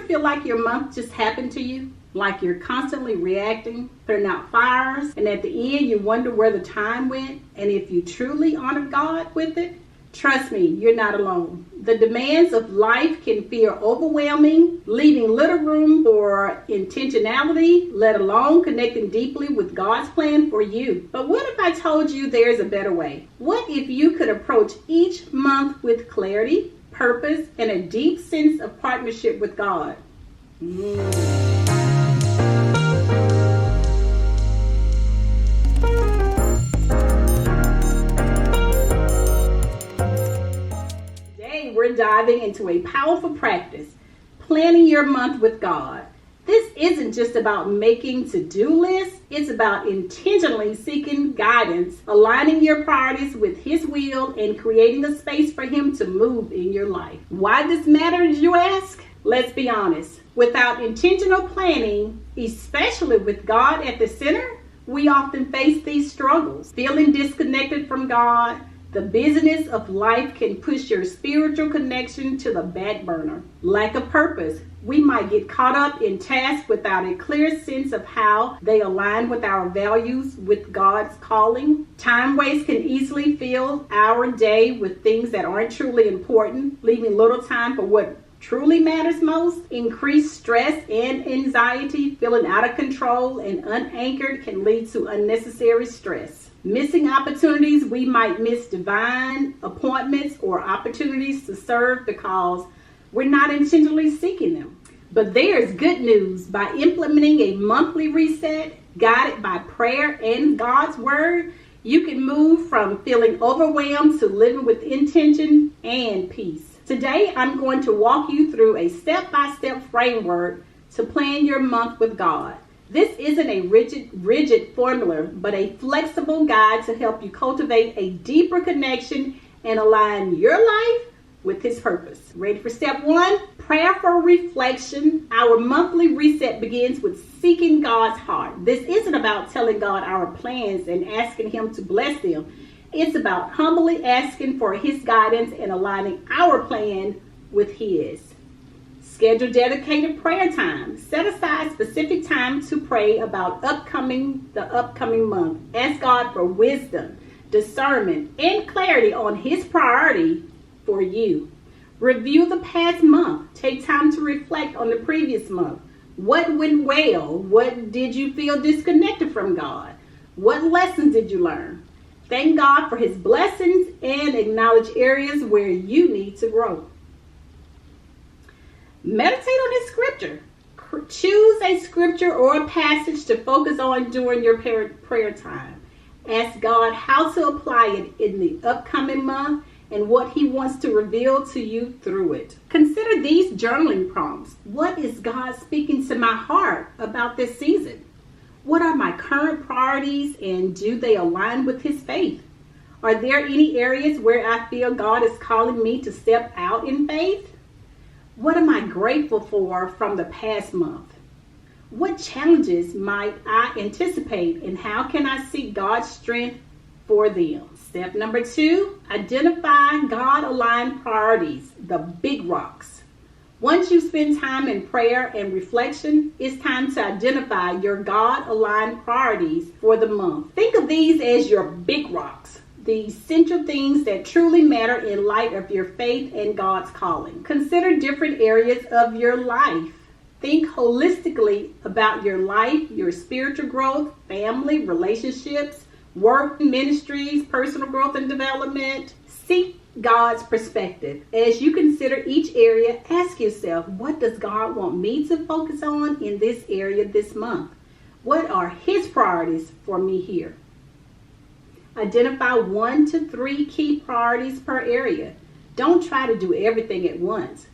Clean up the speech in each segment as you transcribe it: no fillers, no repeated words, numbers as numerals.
feel like your month just happened to you? Like you're constantly reacting, putting out fires, and at the end you wonder where the time went and if you truly honored God with it? Trust me, you're not alone. The demands of life can feel overwhelming, leaving little room for intentionality, let alone connecting deeply with God's plan for you. But what if I told you there's a better way? What if you could approach each month with clarity, purpose, and a deep sense of partnership with God? We're diving into a powerful practice, planning your month with God. This isn't just about making to-do lists, it's about intentionally seeking guidance, aligning your priorities with His will, and creating a space for Him to move in your life. Why this matters, you ask? Let's be honest. Without intentional planning, especially with God at the center, we often face these struggles, feeling disconnected from God. The busyness of life can push your spiritual connection to the back burner. Lack of purpose. We might get caught up in tasks without a clear sense of how they align with our values, with God's calling. Time waste can easily fill our day with things that aren't truly important, leaving little time for what truly matters most. Increased stress and anxiety, feeling out of control and unanchored, can lead to unnecessary stress. Missing opportunities. We might miss divine appointments or opportunities to serve because we're not intentionally seeking them. But there's good news. By implementing a monthly reset guided by prayer and God's word, you can move from feeling overwhelmed to living with intention and peace. Today, I'm going to walk you through a step-by-step framework to plan your month with God. This isn't a rigid formula, but a flexible guide to help you cultivate a deeper connection and align your life with His purpose. Ready for step 1? Prayerful reflection. Our monthly reset begins with seeking God's heart. This isn't about telling God our plans and asking Him to bless them. It's about humbly asking for His guidance and aligning our plan with His. Schedule dedicated prayer time. Set aside specific time to pray about the upcoming month. Ask God for wisdom, discernment, and clarity on His priority for you. Review the past month. Take time to reflect on the previous month. What went well? What did you feel disconnected from God? What lessons did you learn? Thank God for His blessings and acknowledge areas where you need to grow. Meditate on His scripture. Choose a scripture or a passage to focus on during your prayer time. Ask God how to apply it in the upcoming month and what He wants to reveal to you through it. Consider these journaling prompts. What is God speaking to my heart about this season? What are my current priorities and do they align with His faith? Are there any areas where I feel God is calling me to step out in faith? What am I grateful for from the past month? What challenges might I anticipate and how can I seek God's strength for them? Step number 2, identify God-aligned priorities, the big rocks. Once you spend time in prayer and reflection, it's time to identify your God-aligned priorities for the month. Think of these as your big rocks, the essential things that truly matter in light of your faith and God's calling. Consider different areas of your life. Think holistically about your life, your spiritual growth, family, relationships, work, ministries, personal growth and development. Seek God's perspective. As you consider each area, ask yourself, what does God want me to focus on in this area this month? What are His priorities for me here? Identify 1 to 3 key priorities per area. Don't try to do everything at once.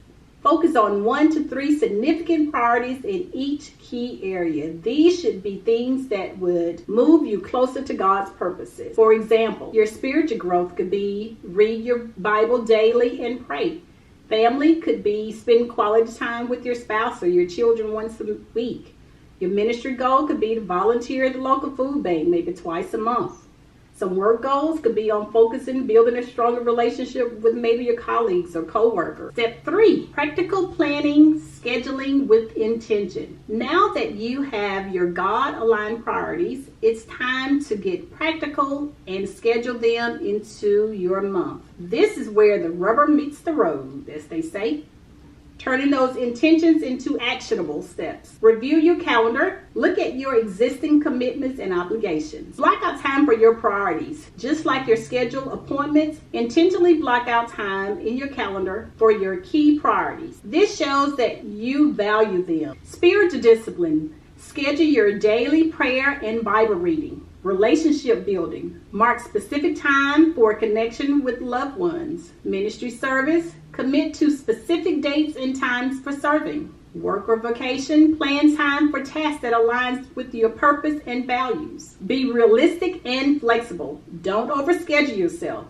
Focus on 1 to 3 significant priorities in each key area. These should be things that would move you closer to God's purposes. For example, your spiritual growth could be read your Bible daily and pray. Family could be spend quality time with your spouse or your children once a week. Your ministry goal could be to volunteer at the local food bank maybe twice a month. Some work goals could be on focusing, building a stronger relationship with maybe your colleagues or co-workers. Step 3, practical planning, scheduling with intention. Now that you have your God-aligned priorities, it's time to get practical and schedule them into your month. This is where the rubber meets the road, as they say. Turning those intentions into actionable steps. Review your calendar. Look at your existing commitments and obligations. Block out time for your priorities. Just like your scheduled appointments, intentionally block out time in your calendar for your key priorities. This shows that you value them. Spiritual discipline. Schedule your daily prayer and Bible reading. Relationship building. Mark specific time for connection with loved ones. Ministry service. Commit to specific dates and times for serving. Work or vacation. Plan time for tasks that aligns with your purpose and values. Be realistic and flexible. Don't overschedule yourself.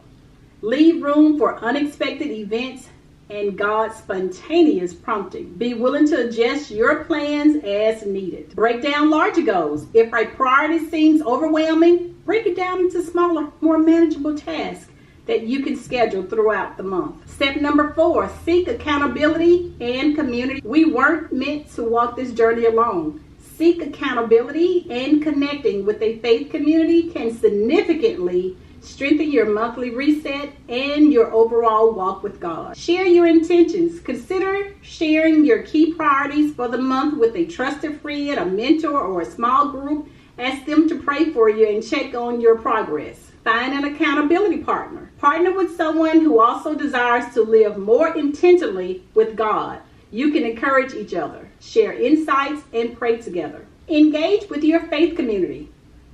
Leave room for unexpected events and God's spontaneous prompting. Be willing to adjust your plans as needed. Break down larger goals. If a priority seems overwhelming, break it down into smaller, more manageable tasks that you can schedule throughout the month. Step number 4, seek accountability and community. We weren't meant to walk this journey alone. Seek accountability, and connecting with a faith community can significantly strengthen your monthly reset and your overall walk with God. Share your intentions. Consider sharing your key priorities for the month with a trusted friend, a mentor, or a small group. Ask them to pray for you and check on your progress. Find an accountability partner. Partner with someone who also desires to live more intentionally with God. You can encourage each other, share insights, and pray together. Engage with your faith community.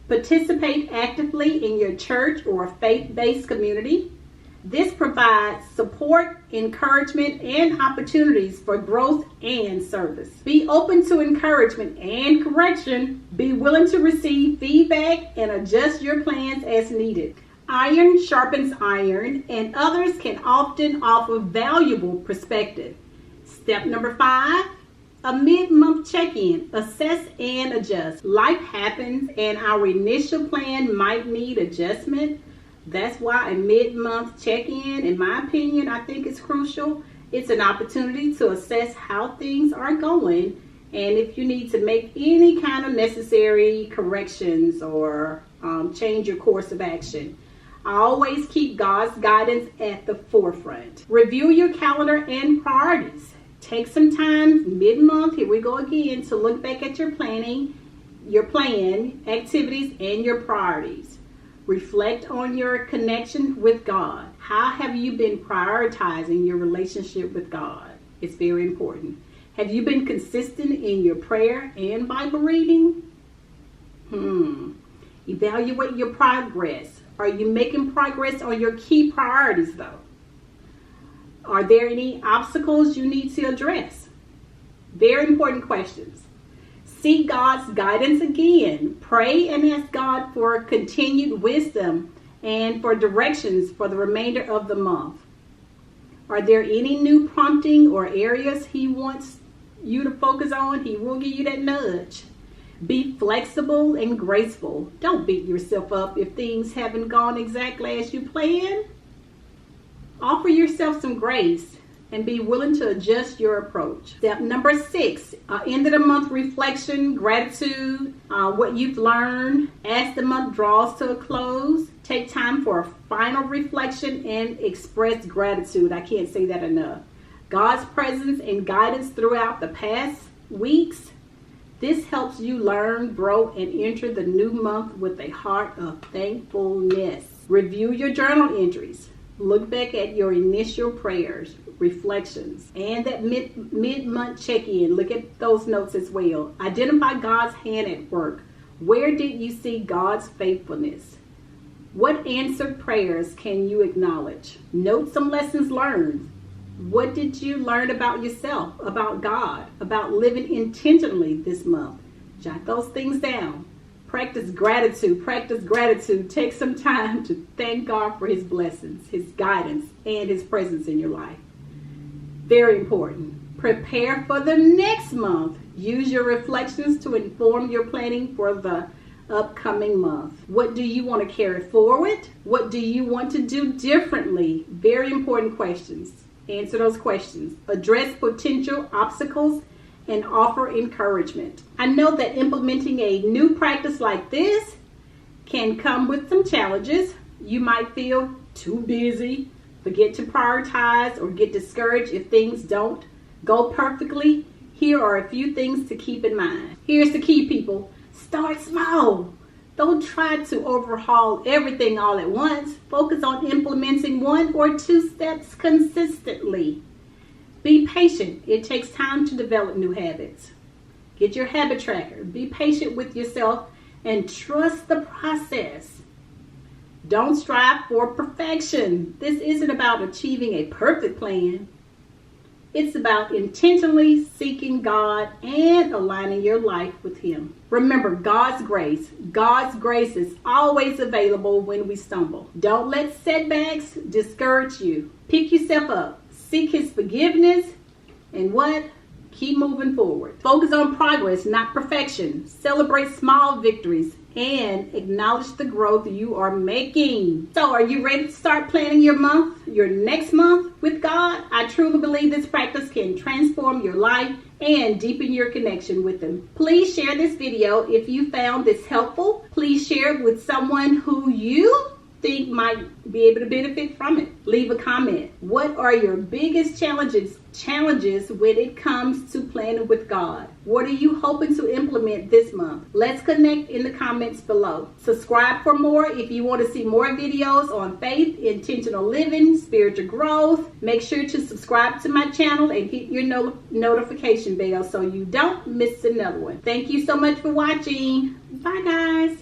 Participate actively in your church or faith-based community. This provides support, encouragement, and opportunities for growth and service. Be open to encouragement and correction. Be willing to receive feedback and adjust your plans as needed. Iron sharpens iron, and others can often offer valuable perspective. Step number 5, a mid-month check-in. Assess and adjust. Life happens, and our initial plan might need adjustment. That's why a mid-month check-in, in my opinion, I think is crucial. It's an opportunity to assess how things are going and if you need to make any kind of necessary corrections or change your course of action. Always keep God's guidance at the forefront. Review your calendar and priorities. Take some time mid-month, here we go again, to look back at your planning, your plan, activities, and your priorities. Reflect on your connection with God. How have you been prioritizing your relationship with God? It's very important. Have you been consistent in your prayer and Bible reading? Evaluate your progress. Are you making progress on your key priorities though? Are there any obstacles you need to address? Very important questions. Seek God's guidance again. Pray and ask God for continued wisdom and for directions for the remainder of the month. Are there any new prompting or areas He wants you to focus on? He will give you that nudge. Be flexible and graceful. Don't beat yourself up if things haven't gone exactly as you planned. Offer yourself some grace and be willing to adjust your approach. Step number 6, end of the month reflection, gratitude, what you've learned. As the month draws to a close, take time for a final reflection and express gratitude. I can't say that enough. God's presence and guidance throughout the past weeks. This helps you learn, grow, and enter the new month with a heart of thankfulness. Review your journal entries. Look back at your initial prayers, reflections, and that mid-month check-in. Look at those notes as well. Identify God's hand at work. Where did you see God's faithfulness? What answered prayers can you acknowledge? Note some lessons learned. What did you learn about yourself, about God, about living intentionally this month? Jot those things down. Practice gratitude. Practice gratitude. Take some time to thank God for His blessings, His guidance, and His presence in your life. Very important. Prepare for the next month. Use your reflections to inform your planning for the upcoming month. What do you want to carry forward? What do you want to do differently? Very important questions. Answer those questions. Address potential obstacles and offer encouragement. I know that implementing a new practice like this can come with some challenges. You might feel too busy, forget to prioritize, or get discouraged if things don't go perfectly. Here are a few things to keep in mind. Here's the key, people. Start small. Don't try to overhaul everything all at once. Focus on implementing 1 or 2 steps consistently. Be patient. It takes time to develop new habits. Get your habit tracker. Be patient with yourself and trust the process. Don't strive for perfection. This isn't about achieving a perfect plan. It's about intentionally seeking God and aligning your life with Him. Remember, God's grace. God's grace is always available when we stumble. Don't let setbacks discourage you. Pick yourself up. Seek His forgiveness. And what? Keep moving forward. Focus on progress, not perfection. Celebrate small victories and acknowledge the growth you are making. So are you ready to start planning your month, your next month with God? I truly believe this practice can transform your life and deepen your connection with Him. Please share this video if you found this helpful. Please share it with someone who you think might be able to benefit from it. Leave a comment. What are your biggest challenges when it comes to planning with God? What are you hoping to implement this month? Let's connect in the comments below. Subscribe for more if you want to see more videos on faith, intentional living, spiritual growth. Make sure to subscribe to my channel and hit your notification bell so you don't miss another one. Thank you so much for watching. Bye, guys.